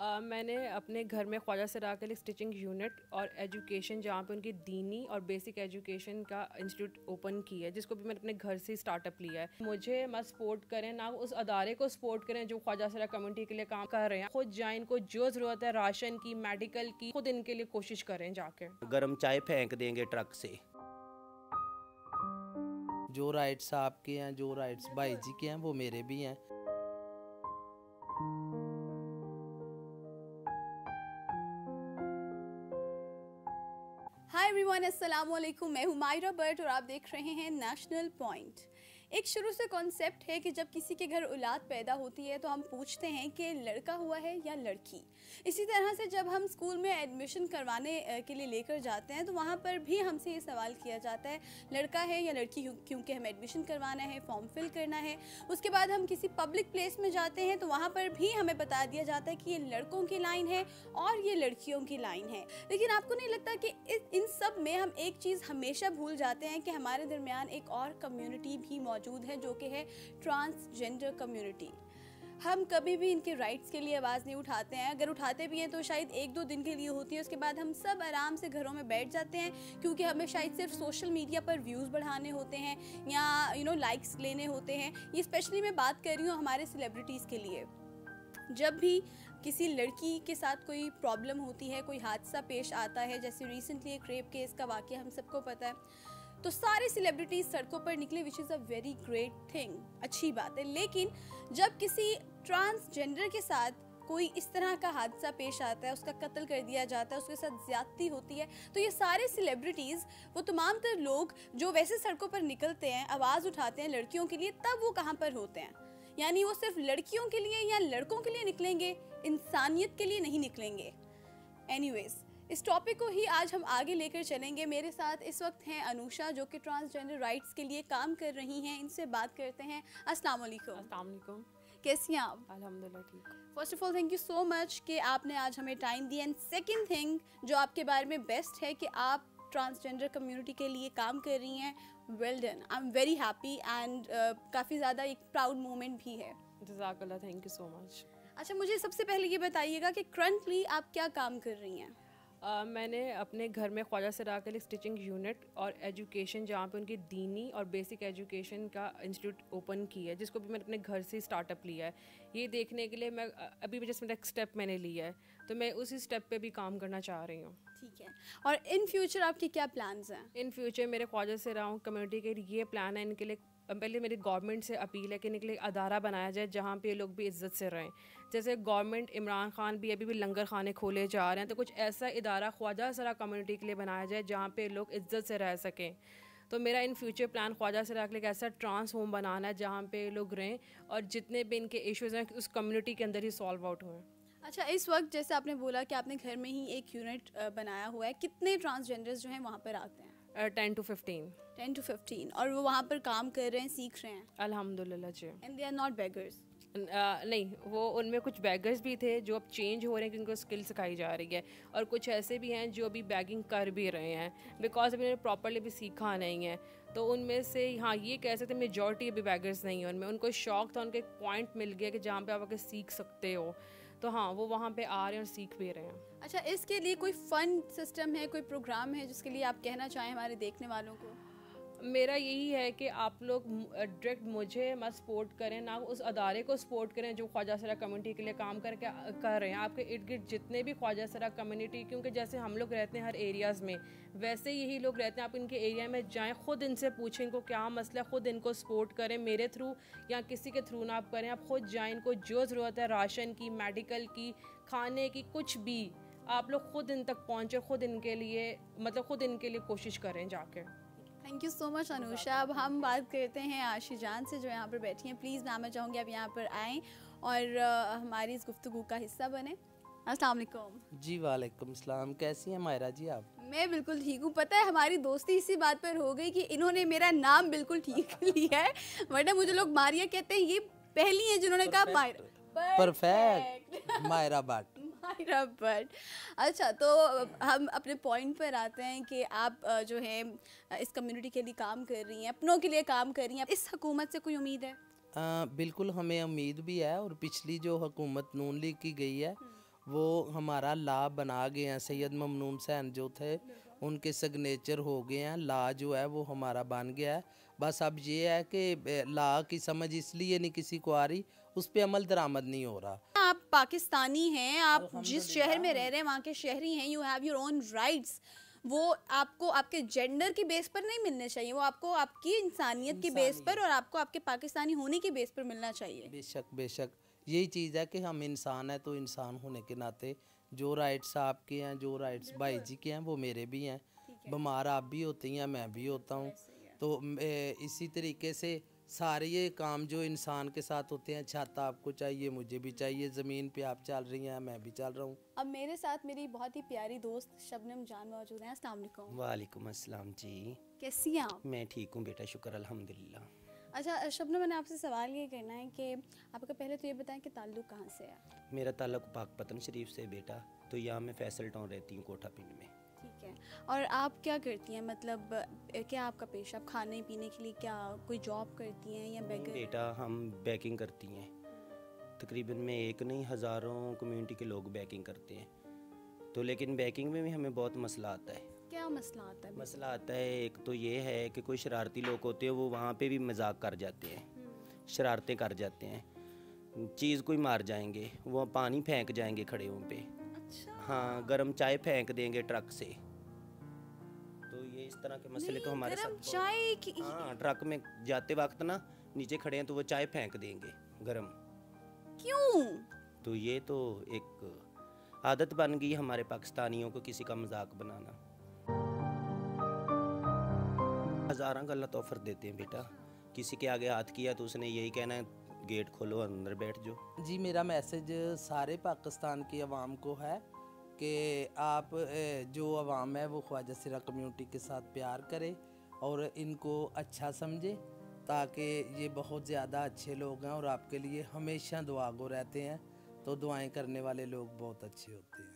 मैंने अपने घर में ख्वाजा सरा के लिए स्टिचिंग यूनिट और एजुकेशन जहाँ पे उनकी दीनी और बेसिक एजुकेशन का इंस्टीट्यूट ओपन किया है, जिसको भी मैंने अपने घर से स्टार्टअप लिया है। मुझे मत सपोर्ट करें, ना उस अदारे को सपोर्ट करें जो ख्वाजा सरा कम्युनिटी के लिए काम कर रहे हैं। खुद जाएं, इनको जो ज़रूरत है राशन की, मेडिकल की, खुद इनके लिए कोशिश करें जाके। गर्म चाय फेंक देंगे ट्रक से। जो राइट्स आपके हैं, जो राइट्स भाई जी के हैं, वो मेरे भी हैं। हाय एवरीवन, अस्सलाम वालेकुम। मैं हूँ मायरा बट और आप देख रहे हैं नेशनल पॉइंट। एक शुरू से कॉन्सेप्ट है कि जब किसी के घर औलाद पैदा होती है तो हम पूछते हैं कि लड़का हुआ है या लड़की। इसी तरह से जब हम स्कूल में एडमिशन करवाने के लिए लेकर जाते हैं तो वहाँ पर भी हमसे ये सवाल किया जाता है लड़का है या लड़की, क्योंकि हमें एडमिशन करवाना है, फॉर्म फिल करना है। उसके बाद हम किसी पब्लिक प्लेस में जाते हैं तो वहाँ पर भी हमें बता दिया जाता है कि ये लड़कों की लाइन है और ये लड़कियों की लाइन है। लेकिन आपको नहीं लगता कि इन सब में हम एक चीज़ हमेशा भूल जाते हैं कि हमारे दरमियान एक और कम्युनिटी भी मौजूद है जो कि है ट्रांसजेंडर कम्युनिटी। हम कभी भी इनके राइट्स के लिए आवाज़ नहीं उठाते हैं। अगर उठाते भी हैं तो शायद एक दो दिन के लिए होती है, उसके बाद हम सब आराम से घरों में बैठ जाते हैं क्योंकि हमें शायद सिर्फ सोशल मीडिया पर व्यूज़ बढ़ाने होते हैं या लाइक्स लेने होते हैं। ये स्पेशली मैं बात कर रही हूँ हमारे सेलिब्रिटीज़ के लिए। जब भी किसी लड़की के साथ कोई प्रॉब्लम होती है, कोई हादसा पेश आता है, जैसे रिसेंटली एक रेप केस का वाक़या हम सबको पता है, तो सारे सेलिब्रिटीज सड़कों पर निकले, which is a very great thing, अच्छी बात है। लेकिन जब किसी ट्रांसजेंडर के साथ कोई इस तरह का हादसा पेश आता है, उसका कत्ल कर दिया जाता है, उसके साथ ज्यादती होती है, तो ये सारे सेलिब्रिटीज़, वो तमाम तर लोग जो वैसे सड़कों पर निकलते हैं, आवाज़ उठाते हैं लड़कियों के लिए, तब वो कहाँ पर होते हैं? यानी वो सिर्फ लड़कियों के लिए या लड़कों के लिए निकलेंगे, इंसानियत के लिए नहीं निकलेंगे। एनीवेज, इस टॉपिक को ही आज हम आगे लेकर चलेंगे। मेरे साथ इस वक्त हैं अनुषा जो कि ट्रांसजेंडर राइट्स के लिए काम कर रही हैं। इनसे बात करते हैं। अस्सलाम वालेकुम। अस्सलाम वालेकुम। कैसी हैं आप? अल्हम्दुलिल्लाह ठीक। First of all thank you so much कि आपने आज हमें टाइम दिया। एंड सेकेंड थिंग जो आपके बारे में बेस्ट है कि आप ट्रांसजेंडर कम्युनिटी के लिए काम कर रही हैं। Well done, I am very happy and काफ़ी ज़्यादा एक प्राउड मोमेंट भी है। जज़ाकल्लाह, थैंक यू सो मच। अच्छा, मुझे सबसे पहले ये बताइएगा कि करंटली आप क्या काम कर रही हैं? मैंने अपने घर में ख्वाजा सरा के लिए स्टिचिंग यूनिट और एजुकेशन जहाँ पे उनकी दीनी और बेसिक एजुकेशन का इंस्टीट्यूट ओपन किया है, जिसको भी मैंने अपने घर से स्टार्टअप लिया है। ये देखने के लिए मैं अभी जैसे मेरा एक स्टेप मैंने लिया है, तो मैं उसी स्टेप पे भी काम करना चाह रही हूँ। ठीक है। और इन फ्यूचर आपके क्या प्लान्स हैं? इन फ्यूचर मेरे ख्वाजा सरा कम्युनिटी के ये प्लान है, इनके लिए पहले मेरी गवर्नमेंट से अपील है कि इनके लिए अदारा बनाया जाए जहाँ पे लोग भी इज़्ज़त से रहें। जैसे गवर्नमेंट, इमरान खान भी अभी भी लंगर खाने खोले जा रहे हैं, तो कुछ ऐसा इदारा ख्वाजा सरा कम्युनिटी के लिए बनाया जाए जहाँ पे लोग इज़्ज़त से रह सकें। तो मेरा इन फ्यूचर प्लान ख्वाजा सरा के लिए एक ऐसा ट्रांस होम बनाना है जहाँ पे लोग रहें और जितने भी इनके इश्यूज़ हैं उस कम्युनिटी के अंदर ही सॉल्व आउट हुए। अच्छा, इस वक्त जैसे आपने बोला कि आपने घर में ही एक यूनिट बनाया हुआ है, कितने ट्रांसजेंडर्स जो हैं वहाँ पर आते हैं? 10 to 15। 10 to 15। और वो वहाँ पर काम कर रहे हैं, सीख रहे हैं? अल्हम्दुलिल्लाह जी। And they are not beggars? नहीं, वो उनमें कुछ बैगर्स भी थे जो अब चेंज हो रहे हैं क्योंकि उनको स्किल सिखाई जा रही है, और कुछ ऐसे भी हैं जो अभी बैगिंग कर भी रहे हैं बिकॉज अभी उन्होंने प्रॉपरली भी सीखा नहीं है। तो उनमें से हाँ ये कह सकते हैं मेजॉरिटी अभी बैगर्स नहीं है उनमें। उनको शौक था, उनको एक पॉइंट मिल गया कि जहाँ पे आप आके सीख सकते हो, तो हाँ वो वहाँ पे आ रहे हैं और सीख भी रहे हैं। अच्छा, इसके लिए कोई फंड सिस्टम है, कोई प्रोग्राम है जिसके लिए आप कहना चाहें हमारे देखने वालों को? मेरा यही है कि आप लोग डायरेक्ट मुझे मत सपोर्ट करें, ना उस अदारे को सपोर्ट करें जो ख्वाजा सरा कम्युनिटी के लिए काम कर रहे हैं। आपके इर्द गिर्द जितने भी ख्वाजा सरा कम्युनिटी, क्योंकि जैसे हम लोग रहते हैं हर एरियाज़ में, वैसे यही लोग रहते हैं। आप इनके एरिया में जाएं, ख़ुद इनसे पूछें इनको क्या मसला है, ख़ुद इनको सपोर्ट करें। मेरे थ्रू या किसी के थ्रू ना आप करें, आप ख़ुद जाएं, इनको जो ज़रूरत है राशन की, मेडिकल की, खाने की, कुछ भी आप लोग ख़ुद इन तक पहुँचे, ख़ुद इनके लिए ख़ुद इनके लिए कोशिश करें जाके। Thank you so much Anusha. अब हम बात करते हैं आशी जान से जो यहाँ पर बैठी हैं। प्लीज़ मैम, मैं चाहूँगी आप यहाँ पर आएँ और हमारी इस गुफ्तगू का हिस्सा बने। अस्सलाम वालेकुम। जी वालेकुम सलाम। कैसी हैं मायरा जी आप? मैं बिल्कुल ठीक हूँ। पता है हमारी दोस्ती इसी बात पर हो गई कि इन्होंने मेरा नाम बिल्कुल ठीक लिया है, वरना मुझे लोग मारिया कहते हैं। ये पहली है जिन्होंने कहा Myra. Perfect Myra but. Myra but. अच्छा, तो हम अपने पॉइंट पर आते हैं कि आप जो है इस कम्युनिटी के लिए काम कर रही हैं, अपनों के लिए काम कर रही हैं। इस हुकूमत से कोई उम्मीद है? बिल्कुल हमें उम्मीद भी है, और पिछली जो हुकूमत नून लीग की गई है वो हमारा ला बना गए हैं। सैयद ममनून सैन जो थे उनके सिग्नेचर हो गए हैं, ला जो है वो हमारा बन गया है। बस अब ये है कि ला की समझ इसलिए नहीं किसी को आ रही, उस पर अमल दरामद नहीं हो रहा। आप पाकिस्तानी हैं, आप जिस शहर में रह रहे हैं वहाँ के शहरी हैं, you have your own rights. वो आपको आपके जेंडर की बेस पर नहीं मिलने चाहिए, वो आपको आपकी इंसानियत की बेस पर और आपको आपके पाकिस्तानी होने की बेस पर मिलना चाहिए। बेशक बेशक, यही चीज़ है कि हम इंसान हैं, तो इंसान होने के नाते जो राइट्स आपके हैं, जो राइट्स भाई जी के हैं, वो मेरे भी हैं। बीमार आप भी होती हैं, मैं भी होता हूँ। तो इसी तरीके से सारे ये काम जो इंसान के साथ होते हैं, छत आपको चाहिए, मुझे भी चाहिए, ज़मीन पे आप चल रही हैं, मैं भी चल रहा हूँ। अब मेरे साथ मेरी बहुत ही प्यारी दोस्त शबनम जान मौजूद हैं। अस्सलाम वालेकुम। वालेकुम अस्सलाम जी। कैसी हैं आप? मैं ठीक हूँ बेटा, शुक्र अल्हम्दुलिल्लाह। अच्छा शबनम, मैंने आपसे सवाल ये करना है कि आपका पहले तो ये बताएं कि ताल्लुक़ कहाँ से है? मेरा ताल्लुक पाकपतन शरीफ से बेटा, तो यहाँ मैं फैसल टाउन रहती हूँ, कोठा पिंड में। ठीक है। और आप क्या करती हैं, मतलब क्या आपका पेशा, आप खाने पीने के लिए क्या कोई जॉब करती हैं या बेगर? बेटा हम बैकिंग करती हैं, तकरीबन में एक नहीं हज़ारों कम्युनिटी के लोग बैकिंग करते हैं। तो लेकिन बैकिंग में भी हमें बहुत मसला आता है। क्या मसला आता है? मसला आता है, एक तो ये है कि कोई शरारती लोग होते हैं, वो वहाँ पे भी मजाक कर जाते हैं, शरारतें कर जाते हैं, चीज़ कोई मार जाएंगे, वो पानी फेंक जाएंगे खड़े हों पे। अच्छा। हाँ, गरम चाय फेंक देंगे ट्रक से। तो ये इस तरह के मसले तो हमारे गरम साथ चाय की? हाँ, ट्रक में जाते वक्त ना नीचे खड़े हैं तो वो चाय फेंक देंगे गरम। क्यों? तो ये तो एक आदत बन गई हमारे पाकिस्तानियों को किसी का मजाक बनाना। हज़ारों का अल्लाह तौफर देते हैं बेटा, किसी के आगे हाथ किया तो उसने यही कहना है गेट खोलो अंदर बैठ जाओ। जी, मेरा मैसेज सारे पाकिस्तान की आवाम को है कि आप जो आवाम है वो ख्वाजा सिरा कम्युनिटी के साथ प्यार करे और इनको अच्छा समझे, ताकि ये बहुत ज़्यादा अच्छे लोग हैं और आपके लिए हमेशा दुआ गो रहते हैं। तो दुआएं करने वाले लोग बहुत अच्छे होते हैं।